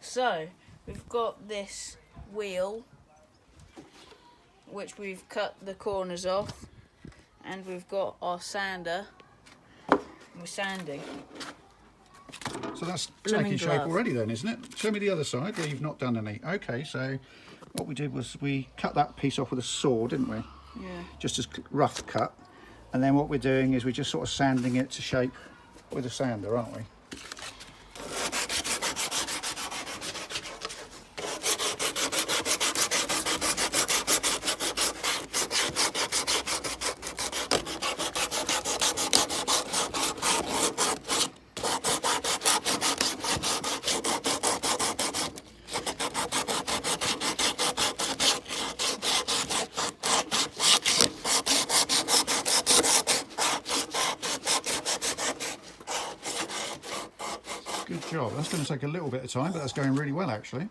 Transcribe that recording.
So we've got this wheel which we've cut the corners off, and we've got our sander. We're sanding. So that's Blooming taking shape glove. already then, isn't it? Show me the other side where you've not done any. Okay, so what we did was we cut that piece off with a saw, didn't we? Yeah. Just as rough cut. And then what we're doing is we're just sort of sanding it to shape with a sander, aren't we? Good job. That's going to take a little bit of time, but that's going really well actually.